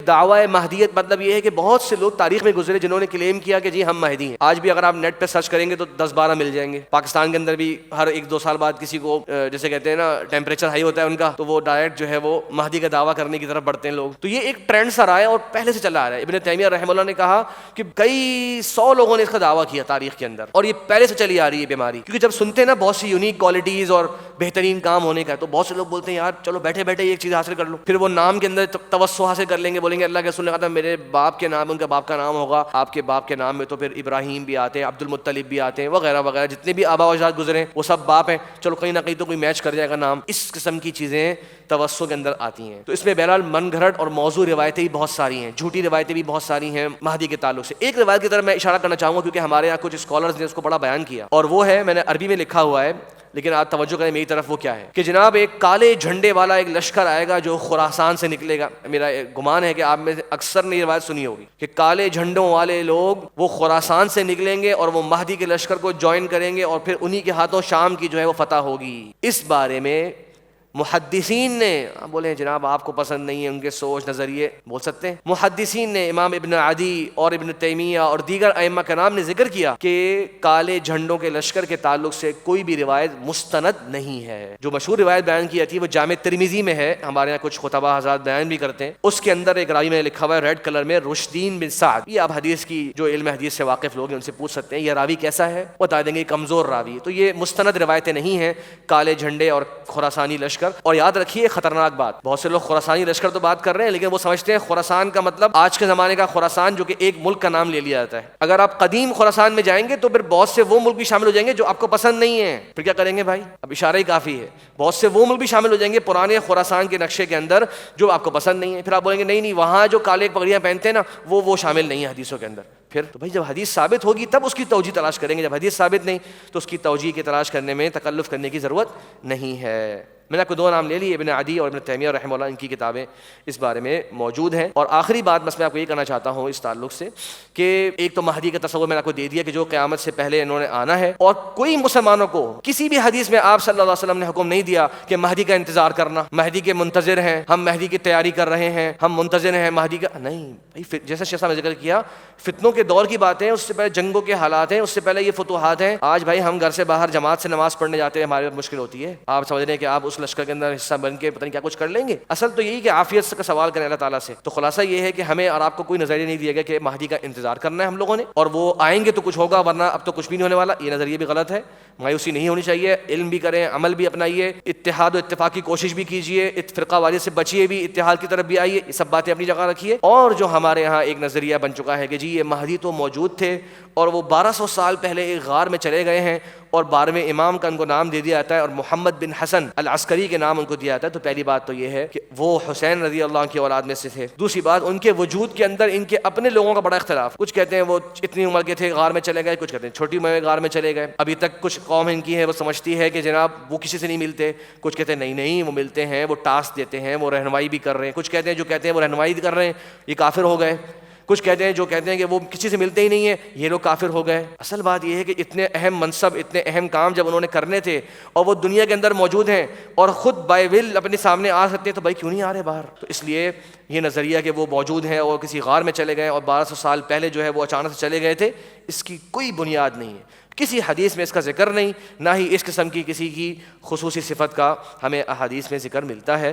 دعوی مہدیت مطلب یہ ہے کہ بہت سے لوگ تاریخ میں گزرے جنہوں نے کلیم کیا کہ جی ہم مہدی ہیں. آج بھی اگر آپ نیٹ پہ سرچ کریں گے تو 10-12 مل جائیں گے. پاکستان کے اندر بھی ہر 1-2 سال بعد کسی کو جیسے کہتے ہیں نا ٹیمپریچر ہائی ہوتا ہے ان کا, تو وہ ڈائریکٹ جو ہے وہ مہدی کا دعویٰ کرنے کی طرف بڑھتے ہیں لوگ. تو یہ ایک ٹرینڈ سا رہا ہے اور پہلے سے چلا آ رہا ہے. ابن تیمیہ رحمہ اللہ نے کہا کہ کئی 100 لوگوں نے اس کا دعویٰ کیا تاریخ کے اندر, اور یہ پہلے سے چلی آ رہی ہے بیماری. کیونکہ جب سنتے ہیں نا بہت سی یونیک کوالٹیز اور بہترین کام ہونے کا, تو بہت سے لوگ بولتے ہیں یار چلو بیٹھے بیٹھے ایک چیز حاصل کر لو. پھر وہ نام کے اندر توسع حاصل کر لیں گے, بولیں گے اللہ کے رسول نے کہا تھا میرے باپ کے نام ان کا باپ کا نام ہوگا, آپ کے باپ کے نام میں تو پھر ابراہیم بھی آتے ہیں, عبد المطلب بھی آتے ہیں, وغیرہ وغیرہ. جتنے بھی آبا و اجداد گزرے وہ سب باپ ہیں, چلو کہیں نہ کہیں تو کوئی میچ کر جائے گا نام. اس قسم کی چیزیں توسع کے اندر آتی ہیں. تو اس میں بہرحال من گھڑت اور موضوع روایتیں بھی بہت ساری ہیں, جھوٹی روایتیں بھی بہت ساری ہیں مہدی کے تعلق سے. ایک روایت کی طرف میں اشارہ کرنا چاہوں گا کیونکہ ہمارے یہاں کچھ اسکالرز نے اس کو بڑا بیان کیا, اور وہ ہے, میں نے عربی میں لکھا ہوا ہے لیکن آپ توجہ کریں میری طرف, وہ کیا ہے کہ جناب ایک کالے جھنڈے والا ایک لشکر آئے گا جو خراسان سے نکلے گا. میرا گمان ہے کہ آپ میں اکثر نے یہ روایت سنی ہوگی کہ کالے جھنڈوں والے لوگ وہ خراسان سے نکلیں گے اور وہ مہدی کے لشکر کو جوائن کریں گے, اور پھر انہی کے ہاتھوں شام کی جو ہے وہ فتح ہوگی. اس بارے میں محدثین نے, بولے جناب آپ کو پسند نہیں ہے ان کے سوچ نظریے, بول سکتے ہیں, محدثین نے امام ابن عدی اور ابن تیمیہ اور دیگر ائمہ کرام نے ذکر کیا کہ کالے جھنڈوں کے لشکر کے تعلق سے کوئی بھی روایت مستند نہیں ہے. جو مشہور روایت بیان کی جاتی ہے وہ جامع ترمذی میں ہے, ہمارے یہاں کچھ خطبہ حضرات بیان بھی کرتے ہیں. اس کے اندر ایک راوی میں لکھا ہوا ہے ریڈ کلر میں, رشدین بن سعد. یہ آپ حدیث کی جو علم حدیث سے واقف لوگ ہیں ان سے پوچھ سکتے ہیں یہ راوی کیسا ہے, بتا دیں گے کمزور راوی. تو یہ مستند روایتیں نہیں ہیں کالے جھنڈے اور خراسانی لشکر. اور یاد رکھیے خطرناک بات, بہت سے لوگ خراسانی لشکر تو بات کر رہے ہیں لیکن وہ سمجھتے ہیں خراسان کا مطلب آج کے زمانے کا خراسان جو کہ ایک ملک کا نام لے لیا جاتا ہے. اگر آپ قدیم خراسان میں جائیں گے تو پھر بہت سے وہ ملک بھی شامل ہو جائیں گے جو آپ کو پسند نہیں ہیں. پھر کیا کریں گے بھائی, اب اشارہ ہی کافی ہے. بہت سے وہ ملک بھی شامل ہو جائیں گے پرانے خراسان کے نقشے کے اندر جو آپ کو پسند نہیں ہے. پھر آپ بولیں گے نہیں نہیں وہاں جو کالے پگڑیاں پہنتے ہیں نا وہ شامل نہیں ہے حدیثوں کے اندر. پھر تو بھائی جب حدیث ثابت ہوگی تب اس کی توجیہ تلاش کریں گے, جب حدیث ثابت نہیں تو اس کی توجیہ کی تلاش کرنے میں تکلف کرنے کی ضرورت نہیں ہے. میں نے آپ کو 2 نام لے لیے, ابن عدی اور ابن تیمیہ رحمہ اللہ, ان کی کتابیں اس بارے میں موجود ہیں. اور آخری بات بس میں آپ کو یہ کہنا چاہتا ہوں اس تعلق سے کہ ایک تو مہدی کا تصور میں نے آپ کو دے دیا کہ جو قیامت سے پہلے انہوں نے آنا ہے, اور کوئی مسلمانوں کو کسی بھی حدیث میں آپ صلی اللہ علیہ وسلم نے حکم نہیں دیا کہ مہدی کا انتظار کرنا, مہدی کے منتظر ہیں ہم, مہدی کی تیاری کر رہے ہیں ہم, منتظر ہیں مہدی کا. نہیں بھائی, جیسا شیخ صاحب نے ذکر کیا فتنوں کے دور کی باتیں, اس سے پہلے جنگوں کے حالات ہیں, اس سے پہلے یہ فتوحات ہیں. آج بھائی ہم گھر سے باہر جماعت سے نماز پڑھنے جاتے ہیں, ہمارے مشکل ہوتی ہے. آپ سمجھ رہے ہیں کہ آپ اس لشکر کے اندر حصہ بن کے پتہ نہیں کیا کچھ کر لیں گے. اصل تو یہی کہ عافیت کا سوال کریں اللہ تعالیٰ سے. تو خلاصہ یہ ہے کہ ہمیں اور آپ کو کوئی نظریہ نہیں دیا گیا کہ مہدی کا انتظار کرنا ہے ہم لوگوں نے, اور وہ آئیں گے تو کچھ ہوگا ورنہ اب تو کچھ بھی نہیں ہونے والا. یہ نظریہ بھی غلط ہے, مایوسی نہیں ہونی چاہیے. علم بھی کریں, عمل بھی اپنائیے, اتحاد و اتفاق کی کوشش بھی کیجیے, فرقہ واریت سے بچیے بھی, اتحاد کی طرف بھی آئیے. یہ سب باتیں اپنی جگہ رکھیے. اور جو ہمارے یہاں ایک نظریہ بن چکا ہے کہ جی یہ مہدی تو موجود تھے اور وہ 1200 سال پہلے ایک غار میں چلے گئے ہیں, اور 12ویں امام کا ان کو نام دے دیا جاتا ہے, اور محمد بن حسن العسکری کے نام ان کو دیا جاتا ہے. تو پہلی بات تو یہ ہے کہ وہ حسین رضی اللہ عنہ کی اولاد میں سے تھے. دوسری بات, ان کے وجود کے اندر ان کے اپنے لوگوں کا بڑا اختلاف. کچھ کہتے ہیں وہ اتنی عمر کے تھے غار میں چلے گئے, کچھ کہتے ہیں چھوٹی عمر میں غار میں چلے گئے. ابھی تک کچھ قوم ان کی ہے وہ سمجھتی ہے کہ جناب وہ کسی سے نہیں ملتے. کچھ کہتے ہیں نہیں نہیں وہ ملتے ہیں, وہ ٹاسک دیتے ہیں, وہ رہنمائی بھی کر رہے ہیں. کچھ کہتے ہیں جو کہتے ہیں وہ رہنمائی کر رہے ہیں یہ کافر ہو گئے. کچھ کہتے ہیں جو کہتے ہیں کہ وہ کسی سے ملتے ہی نہیں ہیں یہ لوگ کافر ہو گئے. اصل بات یہ ہے کہ اتنے اہم منصب, اتنے اہم کام جب انہوں نے کرنے تھے اور وہ دنیا کے اندر موجود ہیں اور خود بائی ول اپنے سامنے آ سکتے ہیں, تو بھائی کیوں نہیں آ رہے باہر. تو اس لیے یہ نظریہ کہ وہ موجود ہیں اور کسی غار میں چلے گئے اور 1200 سال پہلے جو ہے وہ اچانک سے چلے گئے تھے, اس کی کوئی بنیاد نہیں ہے. کسی حدیث میں اس کا ذکر نہیں, نہ ہی اس قسم کی کسی کی خصوصی صفت کا ہمیں احادیث میں ذکر ملتا ہے.